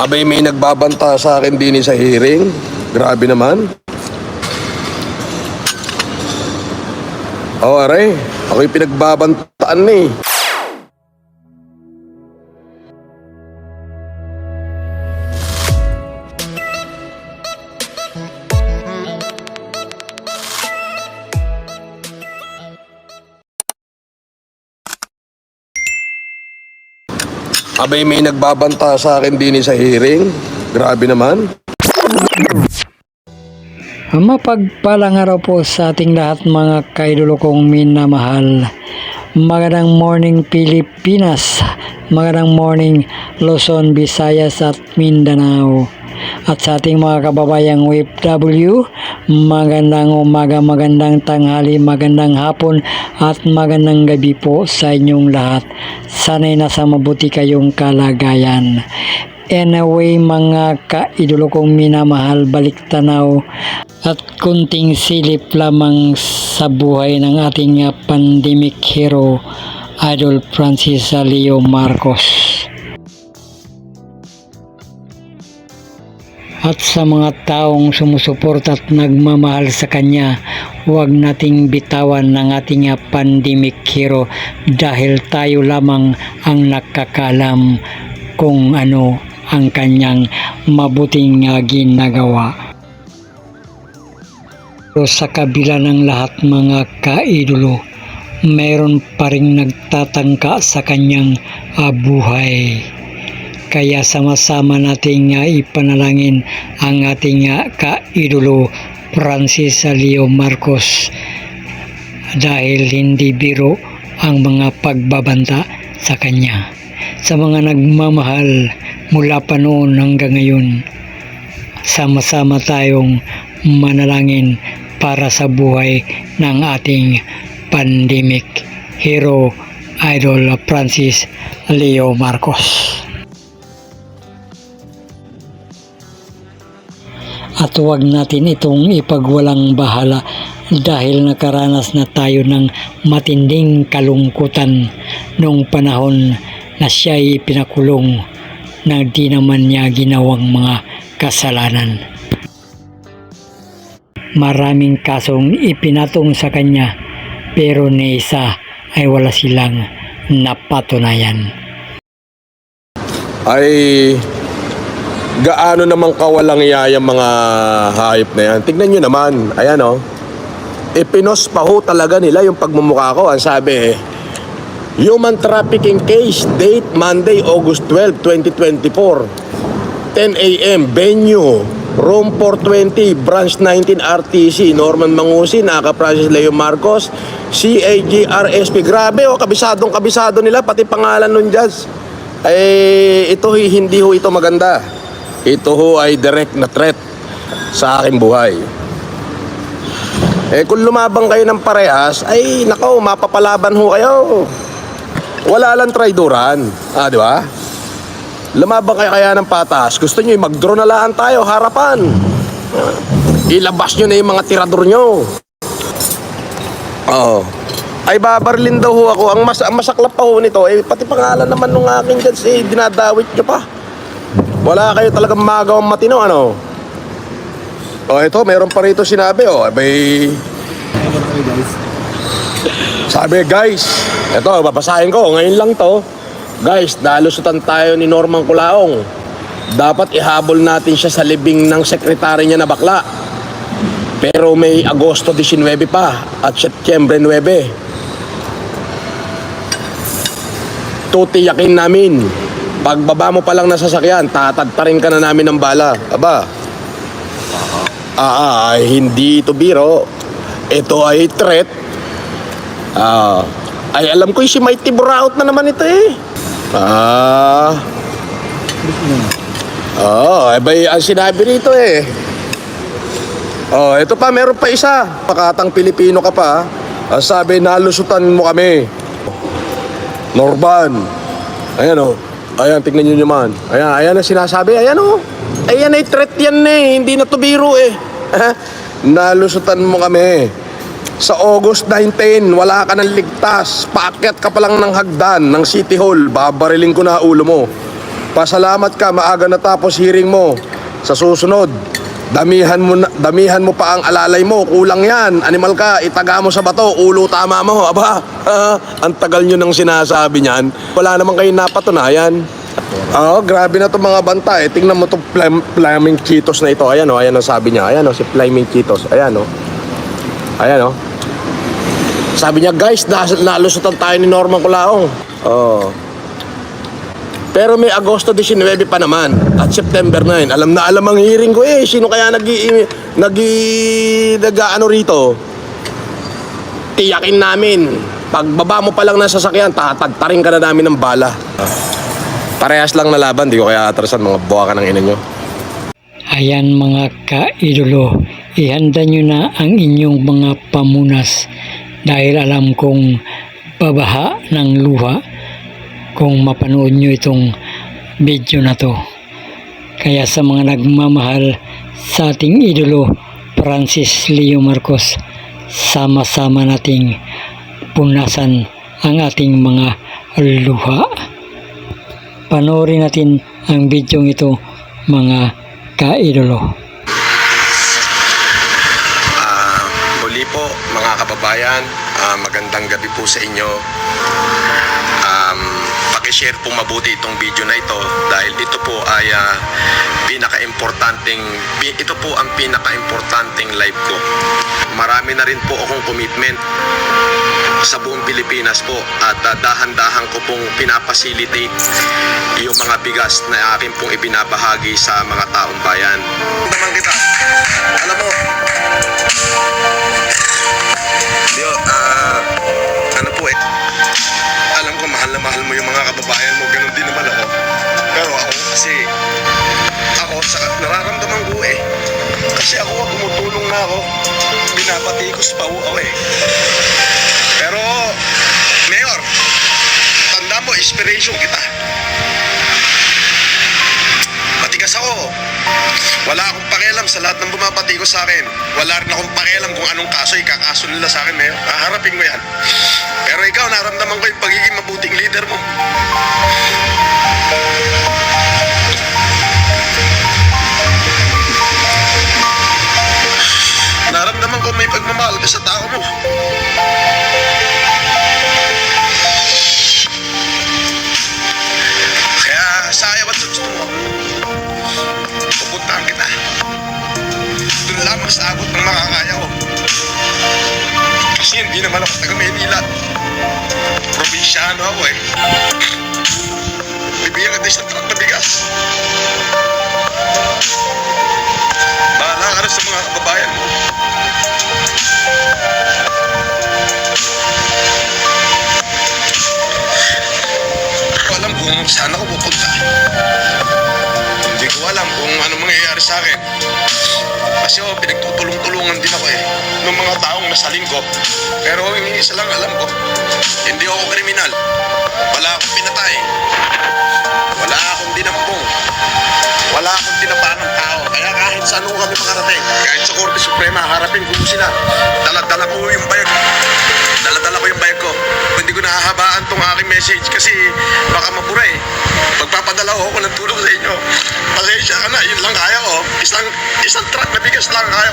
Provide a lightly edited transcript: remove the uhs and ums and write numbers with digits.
Abay, may nagbabanta sa akin din sa hearing. Grabe naman. Aray, ako'y pinagbabantaan eh. Abay, may nagbabanta sa akin din sa hearing. Grabe naman. Mapagpalang araw po sa ating lahat mga kaidolo kong minamahal. Magandang morning Pilipinas. Magandang morning Luzon, Visayas at Mindanao. At sa ating mga kababayang OFW, magandang umaga, magandang tanghali, magandang hapon at magandang gabi po sa inyong lahat. Sana'y nasa mabuti kayong kalagayan. Anyway mga kaidolo kong minamahal, balik tanaw at kunting silip lamang sa buhay ng ating pandemic hero, Idol Francis Leo Marcos. At sa mga taong sumusuporta at nagmamahal sa kanya, huwag nating bitawan ng ating pandemic hero dahil tayo lamang ang nakakaalam kung ano ang kanyang mabuting ginagawa. Pero sa kabila ng lahat mga kaidolo, mayroon pa rin nagtatangka sa kanyang buhay. Kaya sama-sama nating ipanalangin ang ating kaidolo Francis Leo Marcos dahil hindi biro ang mga pagbabanta sa kanya. Sa mga nagmamahal mula pa noon hanggang ngayon, sama-sama tayong manalangin para sa buhay ng ating pandemic hero, Idol Francis Leo Marcos. At huwag natin itong ipagwalang bahala dahil nakaranas na tayo ng matinding kalungkutan noong panahon na siya'y pinakulong na di naman niya ginawang mga kasalanan. Maraming kasong ipinatong sa kanya pero ni isa ay wala silang napatunayan. Ay, gaano namang kawalang iyayang mga hayop na yan. Tignan nyo naman, ayan o. Ipinos pa ho talaga nila yung pagmumukha ko. Ang sabi, human trafficking case, date Monday, August 12, 2024. 10 a.m. Venue, room 420, branch 19 RTC, Norman Mangusin, Naka Francis Leo Marcos, CAGRSP. Grabe o, kabisado nila, pati pangalan nun judge. Ay, ito hindi ho ito maganda. Ito ho ay direct na threat sa aking buhay. Kung lumabang kayo ng parehas, ay nako, mapapalaban ho kayo. Wala lang traidoran. Di ba? Lumabang kayo kaya ng patas. Gusto nyo mag-draw na lang tayo, harapan. Ilabas nyo na yung mga tirador nyo. Ay babarlin daw ho ako. Ang masaklap pa ho nito, pati pangalan naman nung aking dyan, dinadawit nyo pa. Wala kayo talagang magawang matino, ano? Ito, meron pa rito sinabi, Sabi, guys, ito, babasahin ko, ngayon lang to. Guys, nalusutan tayo ni Norman Culaong. Dapat ihabol natin siya sa libing ng sekretary niya na bakla. Pero may Agosto 19 pa at Setyembre 9. Tutiyakin namin. Pagbaba mo pa lang na sasakyan, tatagtarin ka na namin ng bala. Aba, ay hindi ito biro. Ito ay threat. Ay alam ko si Mighty Buraot na naman ito eh. Ay ang sinabi rito eh. Ito pa, meron pa isa. Pakatang Pilipino ka pa. Sabi, nalusutan mo kami. Norban. Ayan o. Ayan, tignan nyo naman. Ayan ang sinasabi. Ayan o. Ayan ay threat yan eh. Hindi na to biro eh. Nalusutan mo kami. Sa August 19, wala ka ng ligtas. Paakyat ka pa lang ng hagdan ng City Hall. Babariling ko na ulo mo. Pasalamat ka, maaga natapos hearing mo. Sa susunod, damihan mo pa ang alalay mo. Kulang yan. Animal ka, itaga mo sa bato. Ulo tama mo. Aba, ang tagal nyo nang sinasabi niyan. Wala naman kayo napatunayan. Grabe na to mga banta eh. Tingnan mo to Flaming Cheetos na ito. Ayan ayan ang sabi niya. Ayan si Flaming Cheetos. Ayan Ayan Sabi niya, guys, nalusutan tayo ni Norman Colaong. Pero may Agosto 19 pa naman at September 9. Alam na alam ang hearing ko eh. Sino kaya nag-ano rito? Tiyakin namin. Pagbaba mo pa lang ng sasakyan, tatagtarin ka na namin ng bala. Parehas lang na laban, di ko kaya atrasan, mga buwa ka ng ina nyo. Ayan mga kaidolo, ihanda nyo na ang inyong mga pamunas dahil alam kong babaha ng luha kung mapanood nyo itong video na to. Kaya sa mga nagmamahal sa ating idolo Francis Leo Marcos, sama-sama nating punasan ang ating mga luha. Panoorin natin ang video ito mga kaidolo. Muli po mga kababayan, magandang gabi po sa inyo. Pakishare po mabuti itong video na ito dahil ito po ay ito po ang pinaka-importanting live ko. Marami na rin po akong commitment sa buong Pilipinas po at dahan-dahan ko pong pinapacilitate yung mga bigas na akin pong ibinabahagi sa mga taong bayan. Naman kita, alam mo, ano po alam ko mahal na mahal mo yung mga kababayan mo, ganun din naman ako. Pero ako kasi, nararamdaman ko kasi ako tumutulong na ako, binabatikos pa ako Pero, Mayor, tanda mo, inspiration kita. Matigas ako. Wala akong pakialam sa lahat ng bumabatikos sa akin. Wala rin akong pakialam kung anong kaso ikakaso nila sa akin, Mayor. Haharapin mo yan. Pero ikaw, naramdaman ko yung pagiging mabuting leader mo. Naramdaman ko may pagmamahal ka sa tao mo. Kaya sa ayaw at gusto mo, pupuntahan kita. Doon lamang sa abot ng makakaya ko. Kasi hindi naman ako taga Maynila. Probinsyano ako Bibigyan ka din sa truck na bigas. Bahala ka rin sa mga kababayan mo. Hindi ko alam kung saan ako pupunta. Hindi ko alam kung ano mangyayari sa akin. Kasi pinagtutulong-tulungan din ako ng mga taong nasaling ko. Pero yung isa lang alam ko, hindi ako kriminal. Wala akong pinatay. Wala akong dinampong. Wala akong tinapaan ng tao. Kaya kahit saan ko kami makarating, kahit sa Korte Suprema, harapin ko sila. Dala-dala ko yung bayag. Dala-dala ko yung bayag ko. Hindi ko nahahabaan tong aking message kasi baka mapura Magpapadala ako ng tulong sa inyo. Pasensya ka na, yun lang kaya ko. Isang truck na bigas lang kaya